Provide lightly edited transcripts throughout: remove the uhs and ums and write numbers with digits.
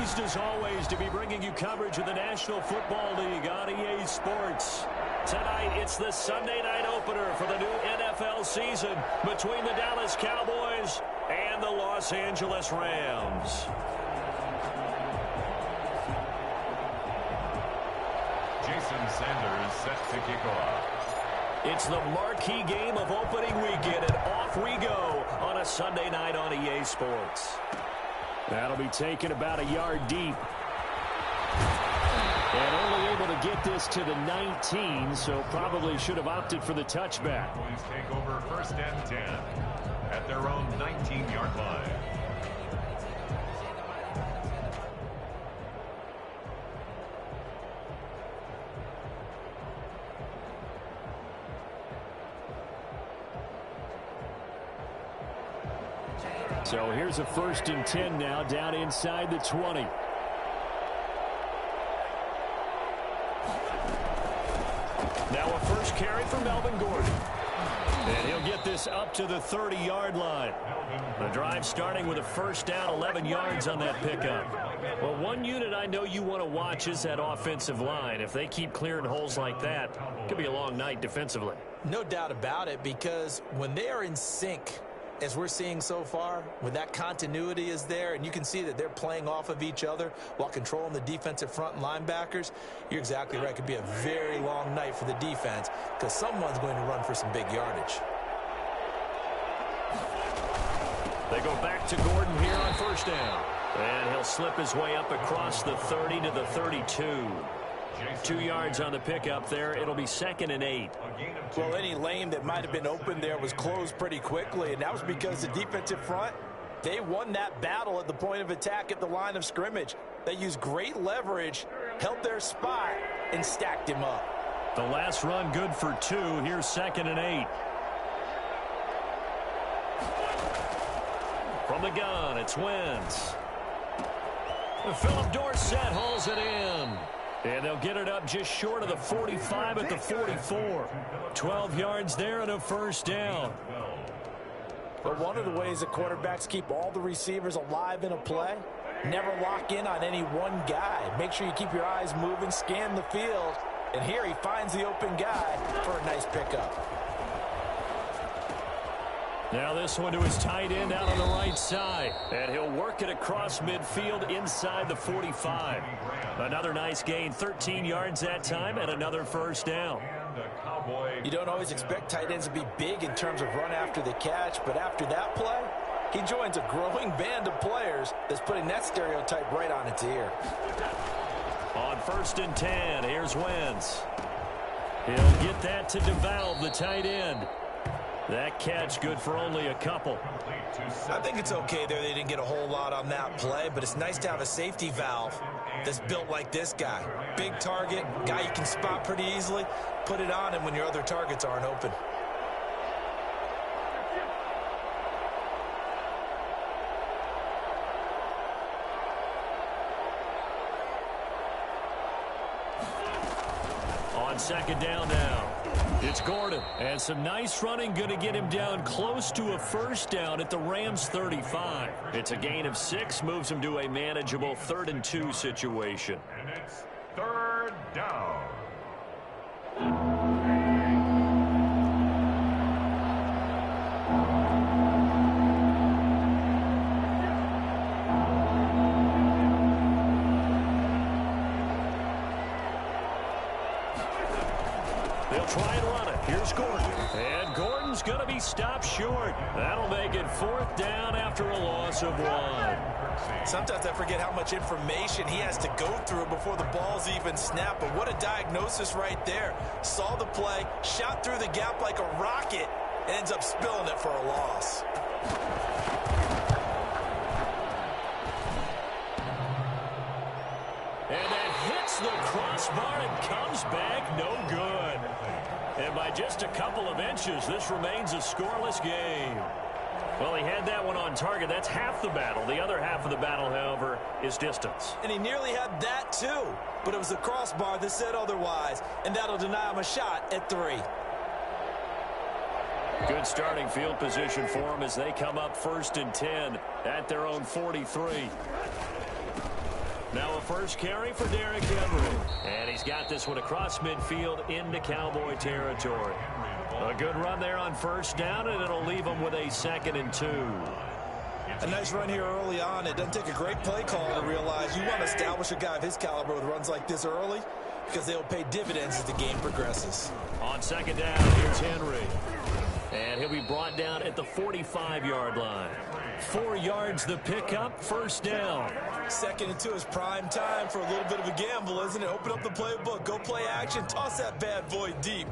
Pleased as always to be bringing you coverage of the National Football League on EA Sports. Tonight, it's the Sunday night opener for the new NFL season between the Dallas Cowboys and the Los Angeles Rams. Jason Sanders set to kick off. It's the marquee game of opening weekend, and off we go on a Sunday night on EA Sports. That'll be taken about a yard deep. And only able to get this to the 19, so probably should have opted for the touchback. Cowboys take over 1st and 10 at their own 19-yard line. So here's a 1st and 10 now, down inside the 20. Now a first carry for Melvin Gordon. And he'll get this up to the 30-yard line. The drive starting with a 1st down, 11 yards on that pickup. Well, one unit I know you want to watch is that offensive line. If they keep clearing holes like that, it could be a long night defensively. No doubt about it, because when they are in sync, as we're seeing so far, when that continuity is there and you can see that they're playing off of each other while controlling the defensive front and linebackers, you're exactly right. It could be a very long night for the defense because someone's going to run for some big yardage. They go back to Gordon here on 1st down. And he'll slip his way up across the 30 to the 32. 2 yards on the pickup there. It'll be 2nd and 8. Well, any lane that might have been open there was closed pretty quickly, and that was because the defensive front, they won that battle at the point of attack at the line of scrimmage. They used great leverage, held their spot, and stacked him up. The last run good for 2. Here's 2nd and 8. From the gun, it's Wentz. Philip Dorsett hauls it in. And they'll get it up just short of the 45 at the 44. 12 yards there and a 1st down. But one of the ways that quarterbacks keep all the receivers alive in a play, never lock in on any one guy. Make sure you keep your eyes moving, scan the field. And here he finds the open guy for a nice pickup. Now this one to his tight end out on the right side. And he'll work it across midfield inside the 45. Another nice gain, 13 yards that time, and another 1st down. You don't always expect tight ends to be big in terms of run after the catch, but after that play, he joins a growing band of players that's putting that stereotype right on its ear. On 1st and 10, here's Wentz. He'll get that to DeValve, the tight end. That catch good for only a couple. I think it's okay there. They didn't get a whole lot on that play, but it's nice to have a safety valve that's built like this guy. Big target, guy you can spot pretty easily. Put it on him when your other targets aren't open. On 2nd down now. It's Gordon, and some nice running going to get him down close to a 1st down at the Rams 35. It's a gain of 6, moves him to a manageable 3rd and 2 situation. And it's 3rd down. They'll try and run it. Here's Gordon. And Gordon's going to be stopped short. That'll make it 4th down after a loss of 1. Sometimes I forget how much information he has to go through before the ball's even snapped. But what a diagnosis right there. Saw the play, shot through the gap like a rocket, and ends up spilling it for a loss. And that hits the crossbar and comes back no good. And by just a couple of inches, this remains a scoreless game. Well, he had that one on target. That's half the battle. The other half of the battle, however, is distance. And he nearly had that too. But it was the crossbar that said otherwise. And that'll deny him a shot at 3. Good starting field position for them as they come up 1st and 10 at their own 43. Now a first carry for Derrick Henry. And he's got this one across midfield into Cowboy territory. A good run there on first down, and it'll leave him with a 2nd and 2. A nice run here early on. It doesn't take a great play call to realize you want to establish a guy of his caliber with runs like this early, because they'll pay dividends as the game progresses. On 2nd down, here's Henry. And he'll be brought down at the 45-yard line. 4 yards the pickup, first down. 2nd and 2 is prime time for a little bit of a gamble, isn't it? Open up the playbook, go play action, toss that bad boy deep.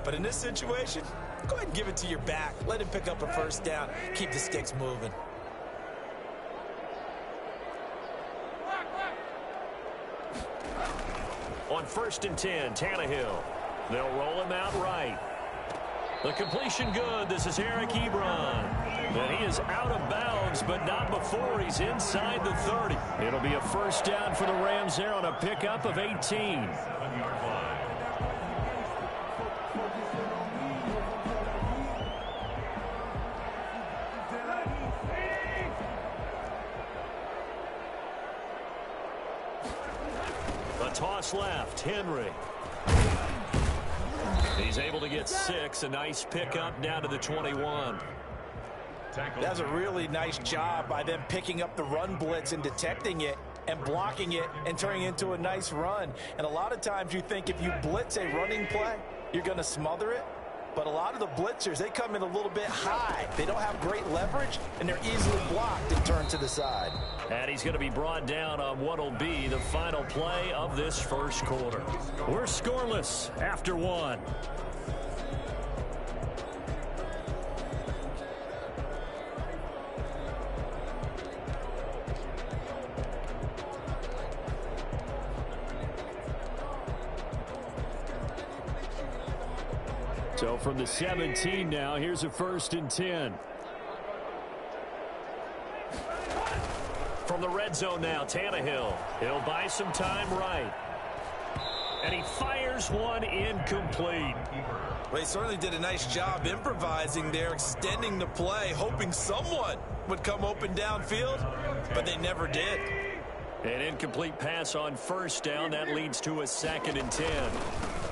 But in this situation, go ahead and give it to your back. Let him pick up a first down. Keep the sticks moving. On 1st and 10, Tannehill. They'll roll him out right. The completion good. This is Eric Ebron. And he is out of bounds, but not before he's inside the 30. It'll be a first down for the Rams there on a pickup of 18. 7-yard line. A toss left, Henry. He's able to get 6. A nice pickup down to the 21. That's a really nice job by them picking up the run blitz and detecting it and blocking it and turning it into a nice run. And a lot of times you think if you blitz a running play, you're going to smother it. But a lot of the blitzers, they come in a little bit high. They don't have great leverage, and they're easily blocked and turned to the side. And he's going to be brought down on what will be the final play of this first quarter. We're scoreless after 1. So from the 17 now, here's a 1st and 10. From the red zone now, Tannehill. He'll buy some time right. And he fires one incomplete. Well, he certainly did a nice job improvising there, extending the play, hoping someone would come open downfield, but they never did. An incomplete pass on first down. That leads to a 2nd and 10.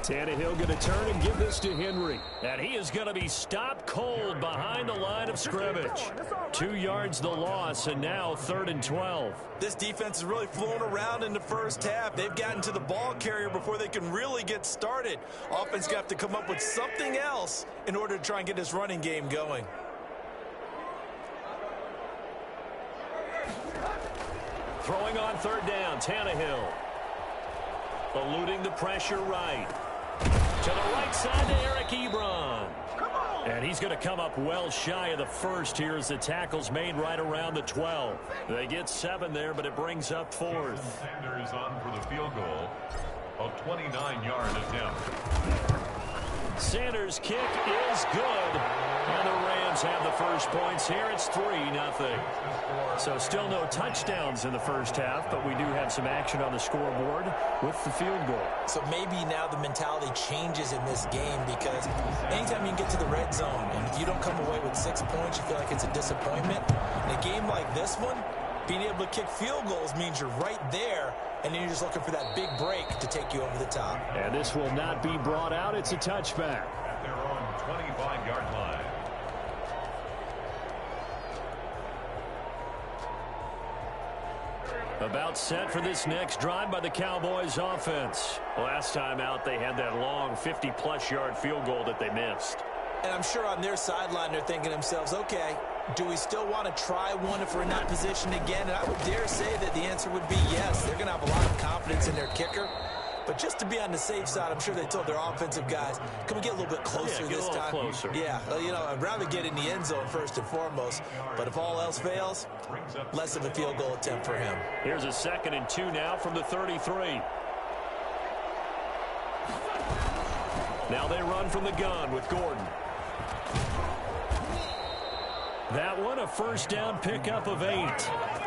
Tannehill going to turn and give this to Henry. And he is going to be stopped cold behind the line of scrimmage. 2 yards the loss, and now 3rd and 12. This defense is really flown around in the first half. They've gotten to the ball carrier before they can really get started. Offense got to come up with something else in order to try and get this running game going. Throwing on 3rd down, Tannehill. Eluding the pressure right. To the right side to Eric Ebron. And he's going to come up well shy of the first here as the tackle's made right around the 12. They get 7 there, but it brings up 4th. Sanders on for the field goal. A 29-yard attempt. Sanders' kick is good. And the Rams have the first points here. It's 3-0. So still no touchdowns in the first half, but we do have some action on the scoreboard with the field goal. So maybe now the mentality changes in this game, because anytime you can get to the red zone and if you don't come away with 6 points, you feel like it's a disappointment. In a game like this one, being able to kick field goals means you're right there, and then you're just looking for that big break to take you over the top. And this will not be brought out. It's a touchback. At their own 25-yard line. About set for this next drive by the Cowboys offense. Last time out, they had that long 50-plus yard field goal that they missed. And I'm sure on their sideline they're thinking to themselves, okay, do we still want to try one if we're in that position again? And I would dare say that the answer would be yes. They're going to have a lot of confidence in their kicker. But just to be on the safe side, I'm sure they told their offensive guys, can we get a little bit closer this time? Closer. Yeah, you know, I'd rather get in the end zone first and foremost. But if all else fails, less of a field goal attempt for him. Here's a 2nd and 2 now from the 33. Now they run from the gun with Gordon. That one, a first down pickup of 8.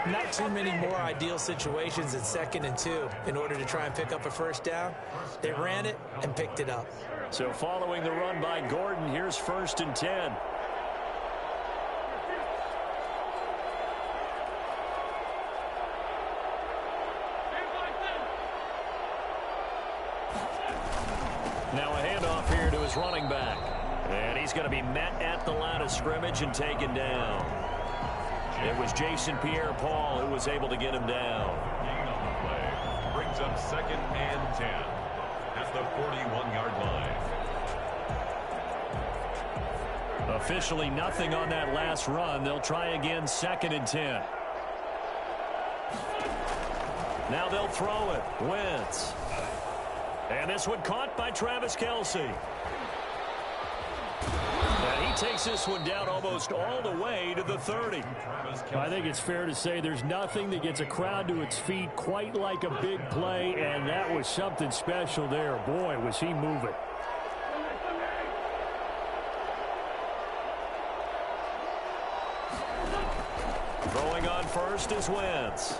Not too many more ideal situations at 2nd and 2 in order to try and pick up a first down. They ran it and picked it up. So following the run by Gordon, here's 1st and 10. Now a handoff here to his running back. And he's going to be met at the line of scrimmage and taken down. It was Jason Pierre-Paul who was able to get him down. Gain on the play brings up 2nd and 10 at the 41-yard line. Officially nothing on that last run. They'll try again 2nd and 10. Now they'll throw it. Wentz. And this one caught by Travis Kelce. And he takes this one down almost all the way to the 30. I think it's fair to say there's nothing that gets a crowd to its feet quite like a big play, and that was something special there. Boy, was he moving. Throwing on first is Wentz.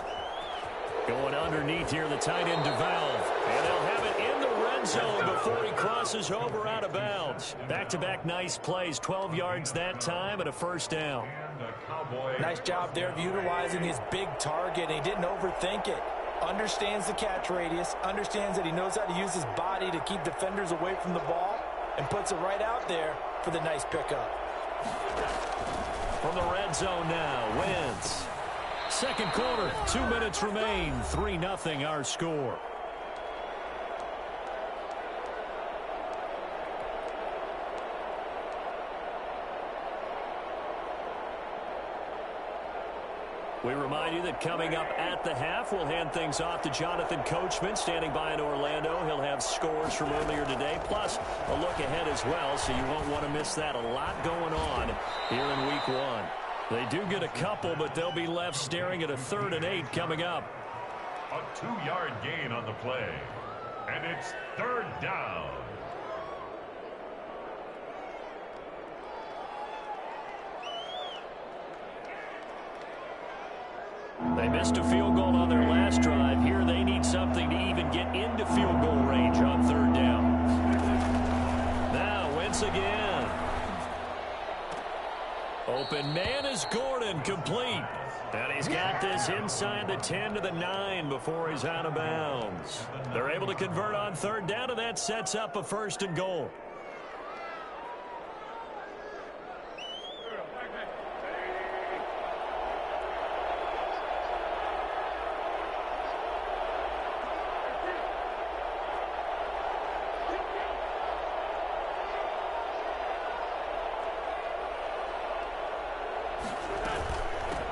Going underneath here, the tight end DeValve. And they'll have it in the red zone before he crosses over out of bounds. Back-to-back nice plays, 12 yards that time and a first down. Nice job there of utilizing his big target. He didn't overthink it. Understands the catch radius, understands that he knows how to use his body to keep defenders away from the ball, and puts it right out there for the nice pickup. From the red zone now, Wentz. Second quarter, 2 minutes remain, 3-0 our score. We remind you that coming up at the half, we'll hand things off to Jonathan Coachman, standing by in Orlando. He'll have scores from earlier today, plus a look ahead as well, so you won't want to miss that. A lot going on here in Week 1. They do get a couple, but they'll be left staring at a 3rd and 8 coming up. A 2-yard gain on the play. And it's 3rd down. They missed a field goal on their last drive. Here they need something to even get into field goal range on 3rd down. Now Wentz again. Open man is Gordon, complete. And he's got this inside the 10 to the 9 before he's out of bounds. They're able to convert on 3rd down, and that sets up a 1st and goal.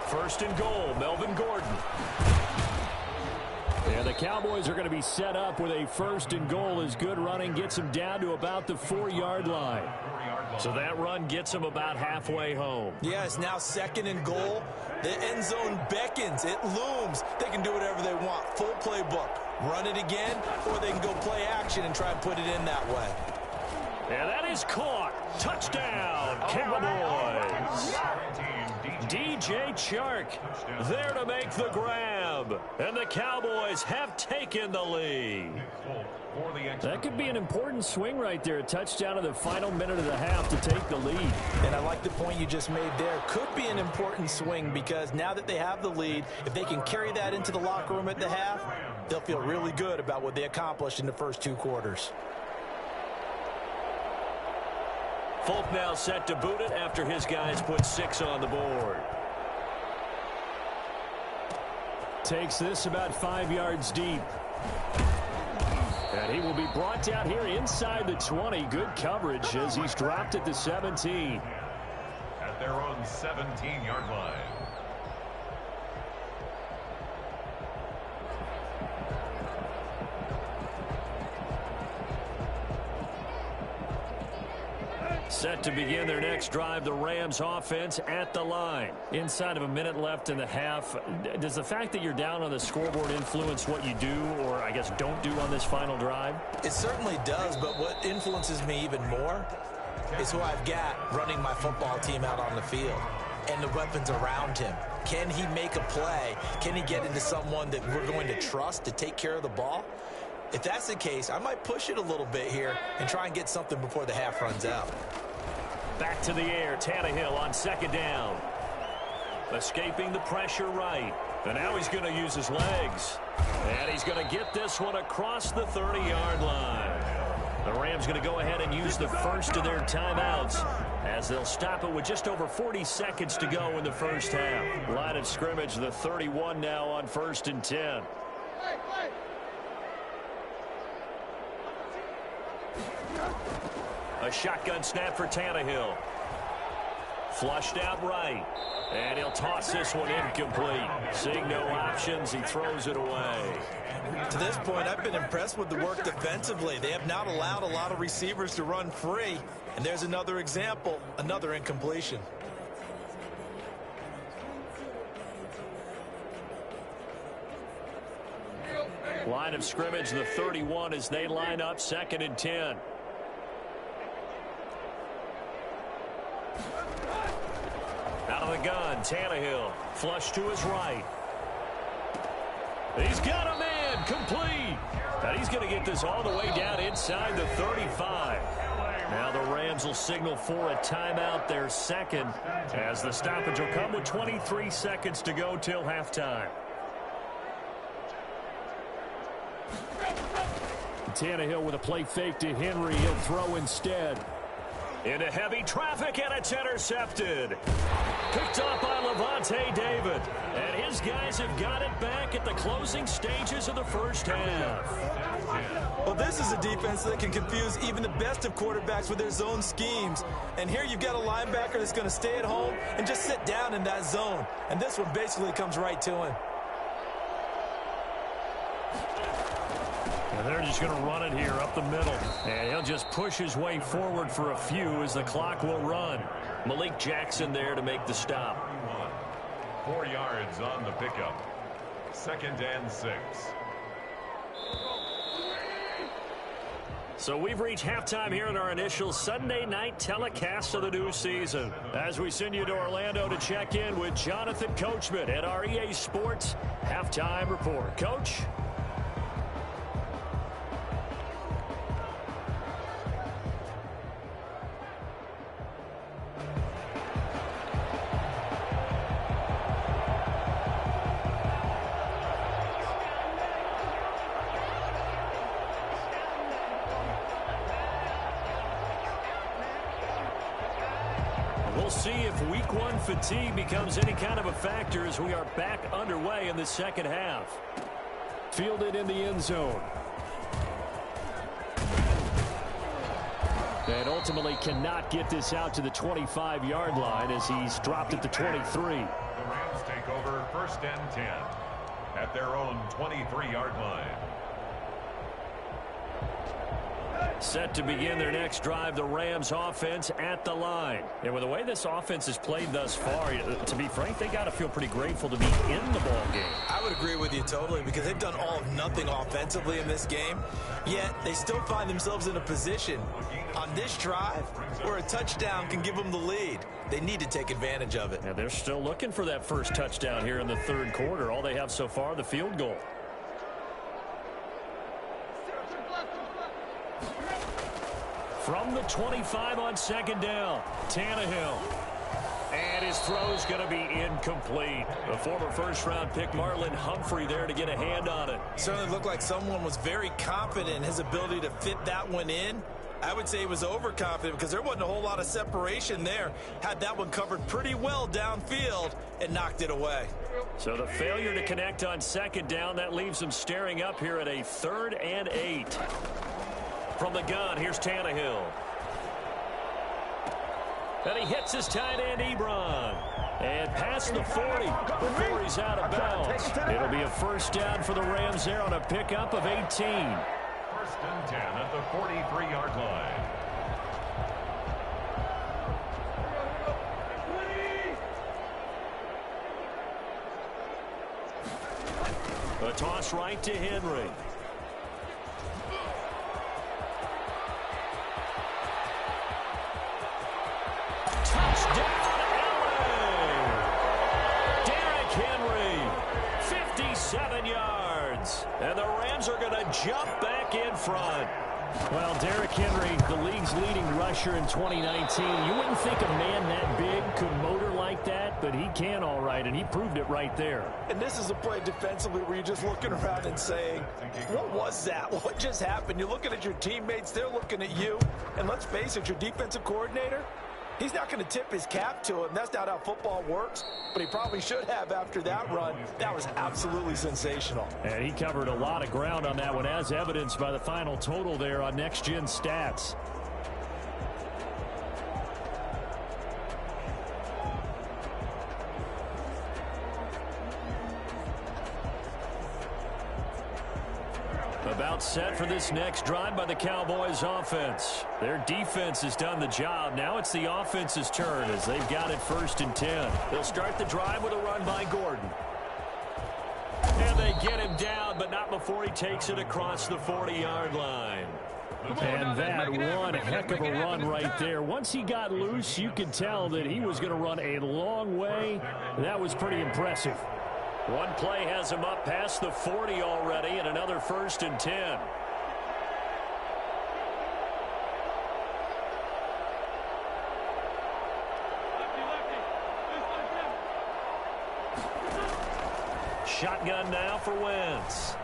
First and goal, Melvin Gordon. And the Cowboys are going to be set up with a 1st and goal as good running gets them down to about the 4-yard line. So that run gets them about halfway home. Yeah, it's now 2nd and goal. The end zone beckons. It looms. They can do whatever they want. Full playbook. Run it again, or they can go play action and try and put it in that way. And that is caught. Touchdown, Cowboys. DJ Chark there to make the grab. And the Cowboys have taken the lead. That could be an important swing right there. A touchdown in the final minute of the half to take the lead. And I like the point you just made there. Could be an important swing because now that they have the lead, if they can carry that into the locker room at the half, they'll feel really good about what they accomplished in the first 2 quarters. Folk now set to boot it after his guys put 6 on the board. Takes this about 5 yards deep. And he will be brought down here inside the 20. Good coverage as he's dropped at the 17. At their own 17-yard line. Set to begin their next drive, the Rams offense at the line. Inside of a minute left in the half, does the fact that you're down on the scoreboard influence what you do, or I guess don't do on this final drive? It certainly does, but what influences me even more is who I've got running my football team out on the field and the weapons around him. Can he make a play? Can he get into someone that we're going to trust to take care of the ball? If that's the case, I might push it a little bit here and try and get something before the half runs out. Back to the air, Tannehill on 2nd down. Escaping the pressure right. And now he's going to use his legs. And he's going to get this one across the 30-yard line. The Rams going to go ahead and use the first of their timeouts as they'll stop it with just over 40 seconds to go in the first half. Line of scrimmage, the 31 now on 1st and 10. A shotgun snap for Tannehill. Flushed out right. And he'll toss this one incomplete. Seeing no options, he throws it away. To this point, I've been impressed with the work defensively. They have not allowed a lot of receivers to run free. And there's another example, another incompletion. Line of scrimmage, the 31 as they line up 2nd and 10. Out of the gun, Tannehill. Flush to his right. He's got a man, complete. And he's going to get this all the way down inside the 35. Now the Rams will signal for a timeout, their second, as the stoppage will come with 23 seconds to go till halftime. Tannehill with a play fake to Henry. He'll throw instead. Into heavy traffic, and it's intercepted. Picked up by Levante David. And his guys have got it back at the closing stages of the first half. Well, this is a defense that can confuse even the best of quarterbacks with their zone schemes. And here you've got a linebacker that's going to stay at home and just sit down in that zone. And this one basically comes right to him. And they're just going to run it here up the middle. And he'll just push his way forward for a few as the clock will run. Malik Jackson there to make the stop. 4 yards on the pickup. 2nd and 6. So we've reached halftime here in our initial Sunday night telecast of the new season. As we send you to Orlando to check in with Jonathan Coachman at our EA Sports Halftime Report. Coach? We'll see if week one fatigue becomes any kind of a factor as we are back underway in the second half. Fielded in the end zone. And ultimately cannot get this out to the 25-yard line as he's dropped at the 23. The Rams take over 1st and 10 at their own 23-yard line. Set to begin their next drive, the Rams offense at the line. And with the way this offense has played thus far, to be frank, they got to feel pretty grateful to be in the ball game. I would agree with you totally because they've done all of nothing offensively in this game, yet they still find themselves in a position on this drive where a touchdown can give them the lead. They need to take advantage of it. And they're still looking for that first touchdown here in the third quarter. All they have so far, the field goal. From the 25 on 2nd down, Tannehill. And his throw's going to be incomplete. The former first-round pick, Marlon Humphrey, there to get a hand on it. Certainly looked like someone was very confident in his ability to fit that one in. I would say he was overconfident because there wasn't a whole lot of separation there. Had that one covered pretty well downfield and knocked it away. So the failure to connect on 2nd down, that leaves them staring up here at a 3rd and 8. From the gun, here's Tannehill. And he hits his tight end, Ebron. And past the 40 before he's out of bounds. It'll be a first down for the Rams there on a pickup of 18. 1st and 10 at the 43-yard line. A toss right to Henry. Touchdown, LA! Derrick Henry, 57 yards. And the Rams are going to jump back in front. Well, Derrick Henry, the league's leading rusher in 2019. You wouldn't think a man that big could motor like that, but he can all right, and he proved it right there. And this is a play defensively where you're just looking around and saying, what was that? What just happened? You're looking at your teammates, they're looking at you. And let's face it, your defensive coordinator, he's not going to tip his cap to him. That's not how football works, but he probably should have after that run. That was absolutely sensational. And he covered a lot of ground on that one, as evidenced by the final total there on Next Gen Stats. About set for this next drive by the Cowboys offense. Their defense has done the job. Now it's the offense's turn as they've got it 1st and 10. They'll start the drive with a run by Gordon. And they get him down, but not before he takes it across the 40-yard line. And that one heck of a run right there. Once he got loose, you could tell that he was going to run a long way. That was pretty impressive. One play has him up past the 40 already, and another 1st and 10. Shotgun now for Wentz.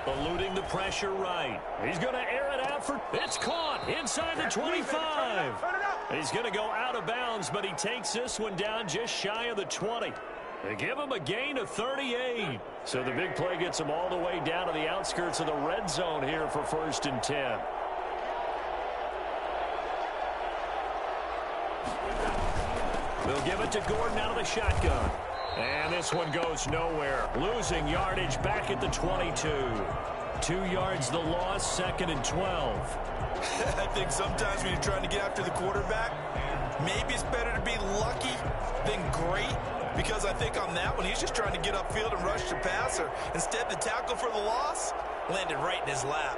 Eluding the pressure right. He's going to air it out for... It's caught inside the 25. He's going to go out of bounds, but he takes this one down just shy of the 20. They give him a gain of 38. So the big play gets him all the way down to the outskirts of the red zone here for 1st and 10. They'll give it to Gordon out of the shotgun. And this one goes nowhere. Losing yardage back at the 22. 2 yards the loss, 2nd and 12. I think sometimes when you're trying to get after the quarterback, maybe it's better to be lucky than great. Because I think on that one, he's just trying to get upfield and rush the passer. Instead, the tackle for the loss landed right in his lap.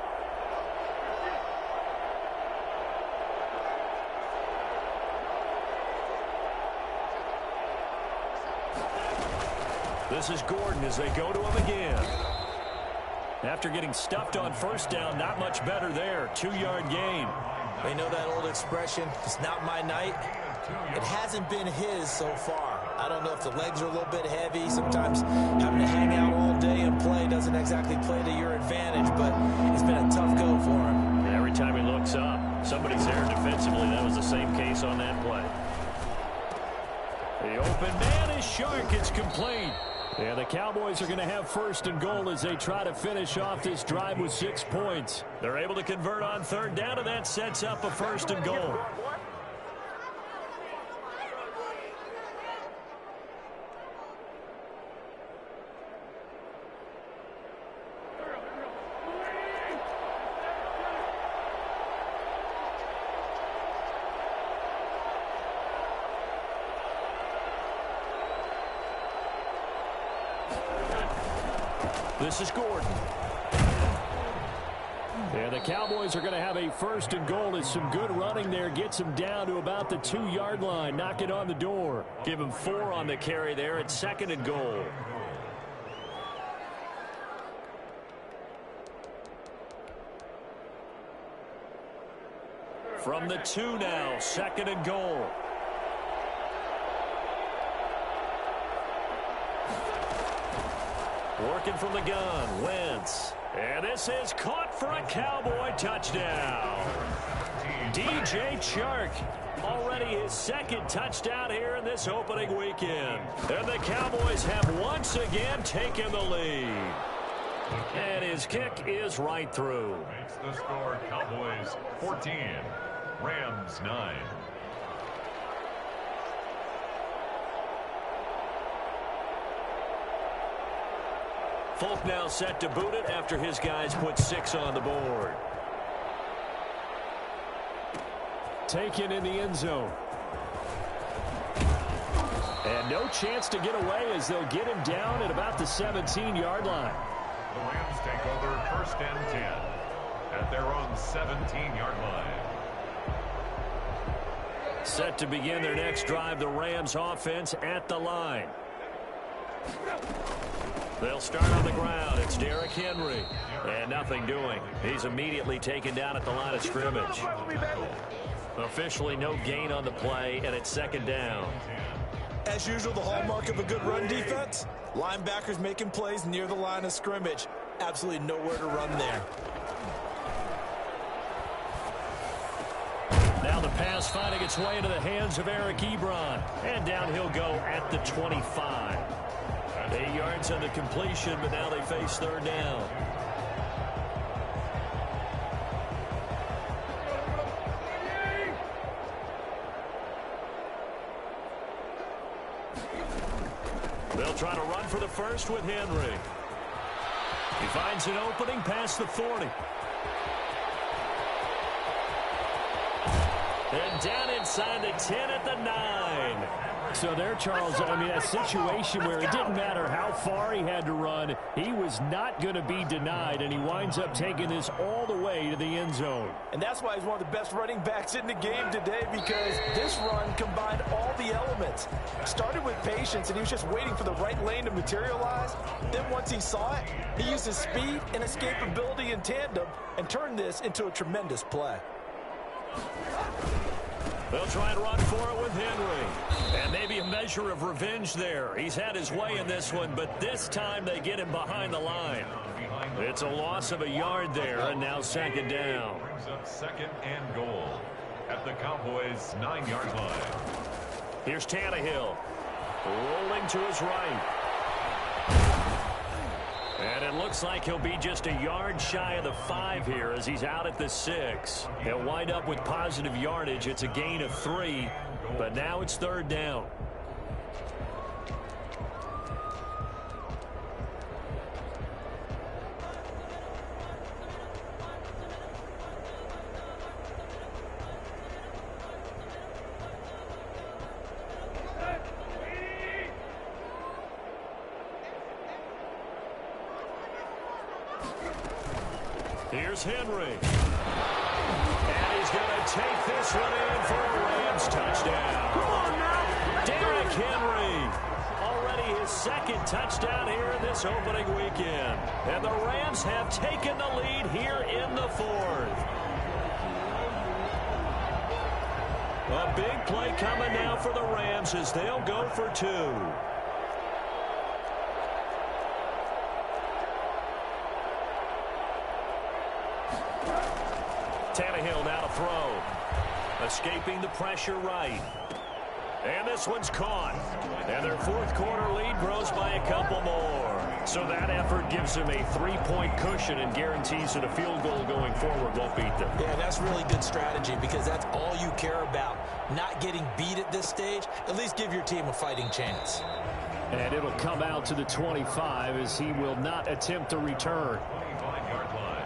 This is Gordon as they go to him again. After getting stuffed on 1st down, not much better there. 2-yard gain. They know that old expression, it's not my night. It hasn't been his so far. I don't know if the legs are a little bit heavy. Sometimes having to hang out all day and play doesn't exactly play to your advantage, but it's been a tough go for him. And every time he looks up, somebody's there defensively. That was the same case on that play. The open man is Shark. It's complete. Yeah, the Cowboys are going to have 1st and goal as they try to finish off this drive with 6 points. They're able to convert on 3rd down, and that sets up a 1st and goal. This is Gordon. Yeah, the Cowboys are going to have a 1st and goal as some good running there gets them down to about the 2-yard line. Knock it on the door. Give him 4 on the carry there at 2nd and goal. From the 2 now, 2nd and goal. Working from the gun, Wentz. And this is caught for a Cowboy touchdown. DJ Chark, already his 2nd touchdown here in this opening weekend. And the Cowboys have once again taken the lead. And his kick is right through. Makes the score Cowboys 14, Rams 9. Folk now set to boot it after his guys put 6 on the board. Taken in the end zone. And no chance to get away as they'll get him down at about the 17-yard line. The Rams take over 1st and 10 at their own 17-yard line. Set to begin their next drive, the Rams offense at the line. They'll start on the ground. It's Derrick Henry. And nothing doing. He's immediately taken down at the line of scrimmage. Officially no gain on the play, and it's second down. As usual, the hallmark of a good run defense, linebackers making plays near the line of scrimmage. Absolutely nowhere to run there. Now the pass finding its way into the hands of Eric Ebron. And down he'll go at the 25. 8 yards on the completion, but now they face third down. They'll try to run for the first with Henry. He finds an opening past the 40. And down inside the 10 at the 9. So there, Charles, I mean, a situation where it didn't matter how far he had to run, he was not going to be denied, and he winds up taking this all the way to the end zone. And that's why he's one of the best running backs in the game today, because this run combined all the elements. Started with patience, and he was just waiting for the right lane to materialize. Then once he saw it, he used his speed and escapability in tandem and turned this into a tremendous play. They'll try and run for it with Henry. And maybe a measure of revenge there. He's had his way in this one, but this time they get him behind the line. It's a loss of a yard there, and now second down. Brings up second and goal at the Cowboys' 9-yard line. Here's Tannehill. Rolling to his right. And it looks like he'll be just a yard shy of the 5 here as he's out at the 6. He'll wind up with positive yardage. It's a gain of 3, but now it's third down. Here's Henry. And he's going to take this one in for a Rams touchdown. Come on now. Derrick Henry. Already his second touchdown here in this opening weekend. And the Rams have taken the lead here in the 4th. A big play coming now for the Rams as they'll go for 2. Tannehill now to throw. Escaping the pressure right. And this one's caught. And their 4th quarter lead grows by a couple more. So that effort gives them a 3-point cushion and guarantees that a field goal going forward won't beat them. Yeah, that's really good strategy because that's all you care about. Not getting beat at this stage. At least give your team a fighting chance. And it'll come out to the 25 as he will not attempt to return. 25-yard line.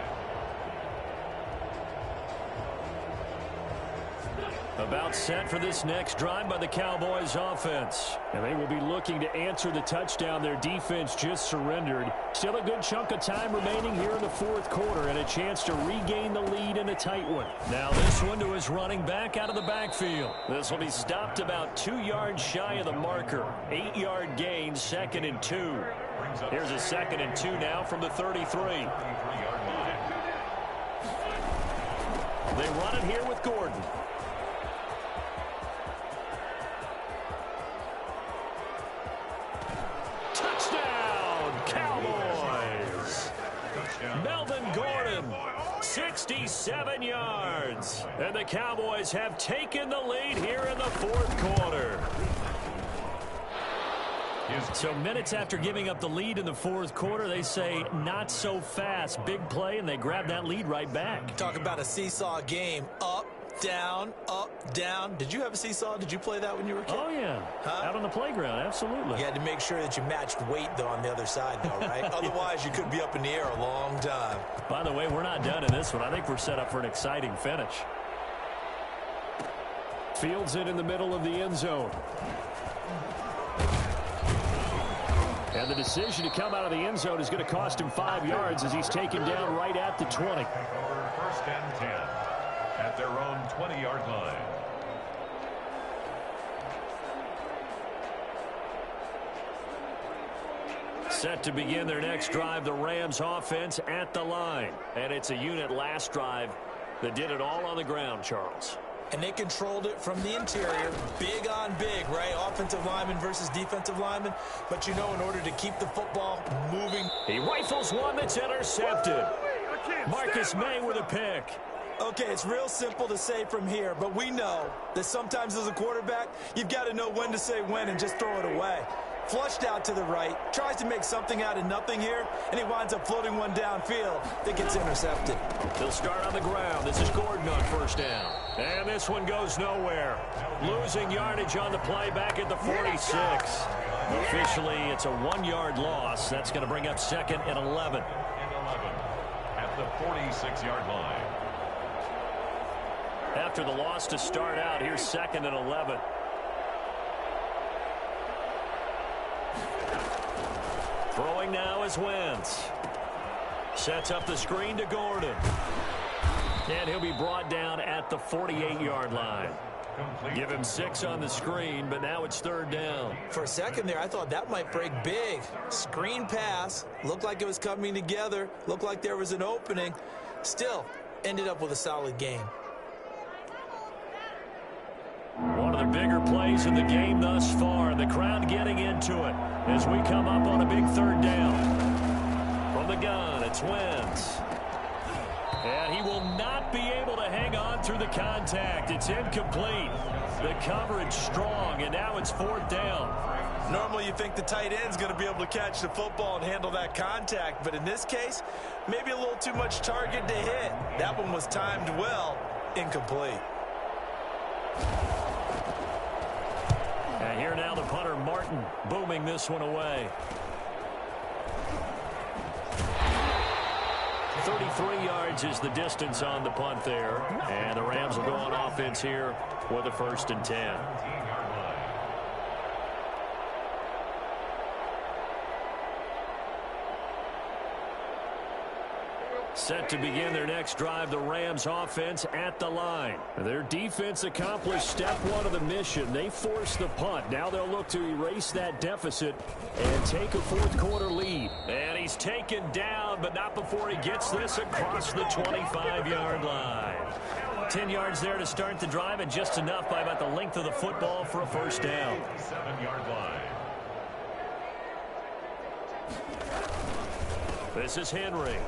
About set for this next drive by the Cowboys offense. And they will be looking to answer the touchdown their defense just surrendered. Still a good chunk of time remaining here in the 4th quarter and a chance to regain the lead in a tight one. Now this one to his running back out of the backfield. This will be stopped about 2 yards shy of the marker. 8-yard gain, 2nd and 2. Here's a 2nd and 2 now from the 33. 33-yard line. They run it here with Gordon. Melvin Gordon, 67 yards. And the Cowboys have taken the lead here in the 4th quarter. So minutes after giving up the lead in the 4th quarter, they say not so fast. Big play, and they grab that lead right back. Talk about a seesaw game. Up, down, up, down. Did you have a seesaw? Did you play that when you were a kid? Oh, yeah. Huh? Out on the playground, absolutely. You had to make sure that you matched weight, though, on the other side, though, right? Otherwise, you could be up in the air a long time. By the way, we're not done in this one. I think we're set up for an exciting finish. Fields it in the middle of the end zone. And the decision to come out of the end zone is going to cost him 5 yards as he's taken down right at the 20. Over 1st and 10 at their own 20-yard line. Set to begin their next drive, the Rams offense at the line. And it's a unit last drive that did it all on the ground, Charles. And they controlled it from the interior, big on big, right? Offensive lineman versus defensive lineman. But, you know, in order to keep the football moving. He rifles one that's intercepted. Marcus May with a pick. Okay, it's real simple to say from here, but we know that sometimes as a quarterback, you've got to know when to say when and just throw it away. Flushed out to the right, tries to make something out of nothing here, and he winds up floating one downfield that gets intercepted. He'll start on the ground. This is Gordon on first down. And this one goes nowhere. Losing yardage on the play back at the 46. Officially, it's a 1-yard loss. That's going to bring up 2nd and 11. At the 46-yard line. After the loss to start out, here's 2nd and 11. Throwing now is Wentz. Sets up the screen to Gordon. And he'll be brought down at the 48-yard line. Give him 6 on the screen, but now it's 3rd down. For a second there, I thought that might break big. Screen pass. Looked like it was coming together. Looked like there was an opening. Still, ended up with a solid game. One of the bigger plays in the game thus far. The crowd getting into it as we come up on a big 3rd down. From the gun, it's Wentz. And he will not be able to hang on through the contact. It's incomplete. The coverage strong, and now it's 4th down. Normally you think the tight end's going to be able to catch the football and handle that contact, but in this case, maybe a little too much target to hit. That one was timed well, incomplete. And here now the punter, Martin, booming this one away. 33 yards is the distance on the punt there. And the Rams will go on offense here with a 1st and 10. Set to begin their next drive, the Rams offense at the line. Their defense accomplished step 1 of the mission. They forced the punt. Now they'll look to erase that deficit and take a 4th quarter lead. And he's taken down, but not before he gets this across the 25-yard line. 10 yards there to start the drive, and just enough by about the length of the football for a 1st down. 7-yard line. This is Henry.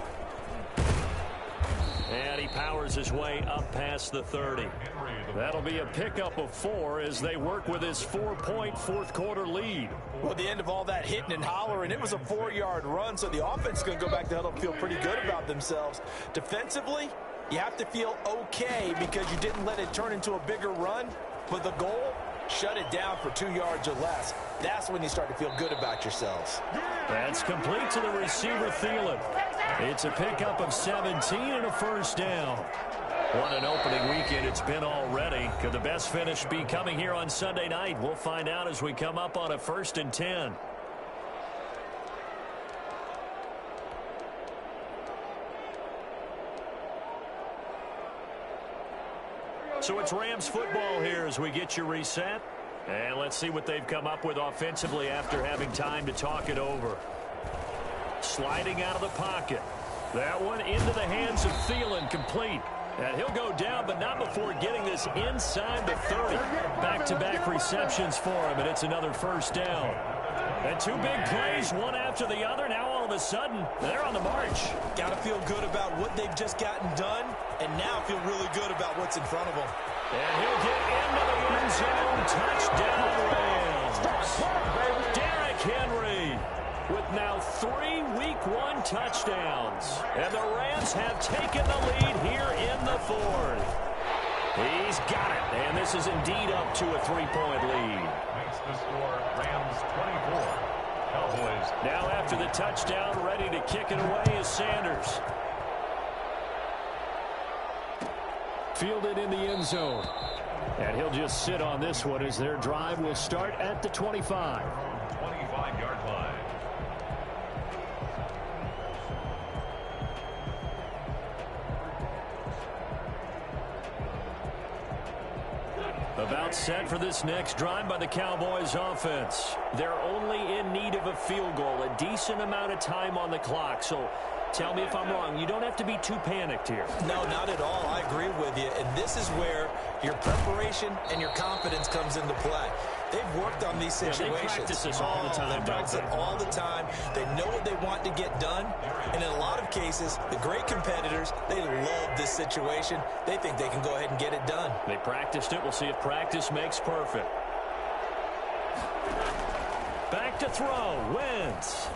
And he powers his way up past the 30. That'll be a pickup of 4 as they work with his 4-point 4th quarter lead. Well, at the end of all that hitting and hollering, it was a 4-yard run, so the offense is going to go back to huddle and feel pretty good about themselves. Defensively, you have to feel okay because you didn't let it turn into a bigger run, but the goal, shut it down for 2 yards or less. That's when you start to feel good about yourselves. That's complete to the receiver, Thielen. It's a pickup of 17 and a 1st down. What an opening weekend it's been already. Could the best finish be coming here on Sunday night? We'll find out as we come up on a 1st and 10. So it's Rams football here as we get you reset. And let's see what they've come up with offensively after having time to talk it over. Sliding out of the pocket. That one into the hands of Thielen, complete. And he'll go down, but not before getting this inside the 30. Back-to-back receptions for him, and it's another 1st down. And 2 big plays, one after the other. Now all of a sudden, they're on the march. Got to feel good about what they've just gotten done, and now feel really good about what's in front of them. And he'll get into the end zone. Touchdown, Rams. Derrick Henry with now 3 Week 1 touchdowns. And the Rams have taken the lead here in the 4th. He's got it. And this is indeed up to a 3-point lead. Makes the score Rams 24. Cowboys. Now after the touchdown, ready to kick it away is Sanders. Fielded in the end zone. And he'll just sit on this one as their drive will start at the 25. 25-yard line. About set for this next drive by the Cowboys offense. They're only in need of a field goal, a decent amount of time on the clock. So tell me if I'm wrong. You don't have to be too panicked here. No, not at all. I agree with you. And this is where your preparation and your confidence comes into play. They've worked on these situations. Yeah, they practice this all the time. They practice it all the time. They know what they want to get done. And in a lot of cases, the great competitors, they love this situation. They think they can go ahead and get it done. They practiced it. We'll see if practice makes perfect. Back to throw. Wentz.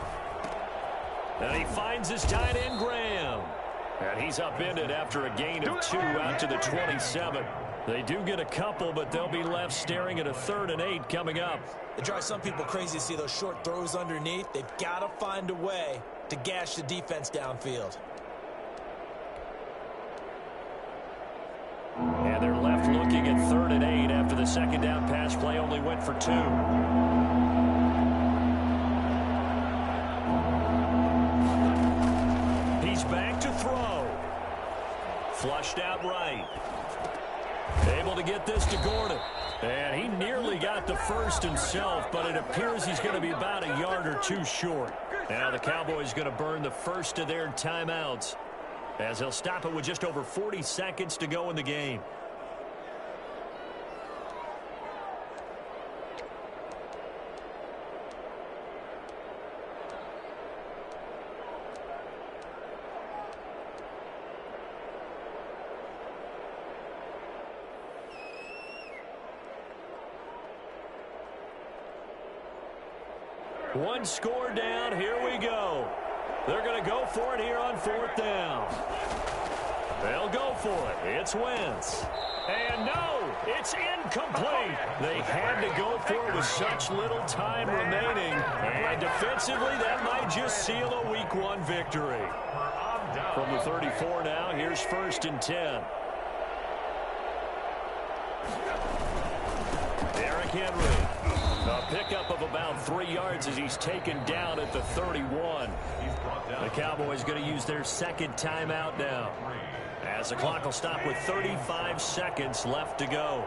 And he finds his tight end, Graham. And he's upended after a gain of 2 out to the 27. They do get a couple, but they'll be left staring at a 3rd and 8 coming up. It drives some people crazy to see those short throws underneath. They've got to find a way to gash the defense downfield. And they're left looking at 3rd and 8 after the second down pass play only went for 2. He's back to throw. Flushed out right. Able to get this to Gordon. And he nearly got the first himself, but it appears he's going to be about a yard or 2 short. Now the Cowboys going to burn the first of their timeouts, as they'll stop it with just over 40 seconds to go in the game. One score down. Here we go. They're going to go for it here on 4th down. They'll go for it. It's Wentz. And no, it's incomplete. They had to go for it with such little time remaining. And defensively, that might just seal a Week 1 victory. From the 34 now, here's 1st and 10. Derrick Henry. A pickup of about 3 yards as he's taken down at the 31. The Cowboys going to use their second timeout now, as the clock will stop with 35 seconds left to go.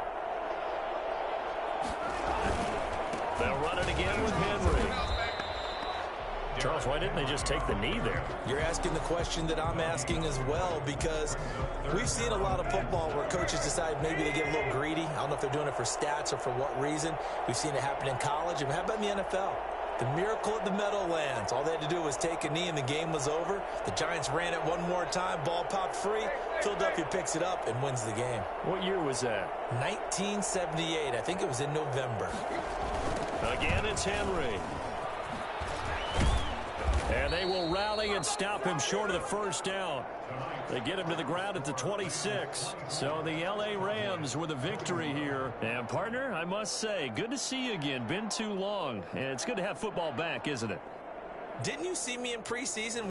They'll run it again with Henry. Charles, why didn't they just take the knee there? You're asking the question that I'm asking as well, because we've seen a lot of football where coaches decide maybe they get a little greedy. I don't know if they're doing it for stats or for what reason. We've seen it happen in college. And how about in the NFL? The miracle at the Meadowlands. All they had to do was take a knee and the game was over. The Giants ran it one more time. Ball popped free. Philadelphia picks it up and wins the game. What year was that? 1978. I think it was in November. Again, it's Henry. And they will rally and stop him short of the first down. They get him to the ground at the 26. So the L.A. Rams with a victory here. And, partner, I must say, good to see you again. Been too long. And it's good to have football back, isn't it? Didn't you see me in preseason?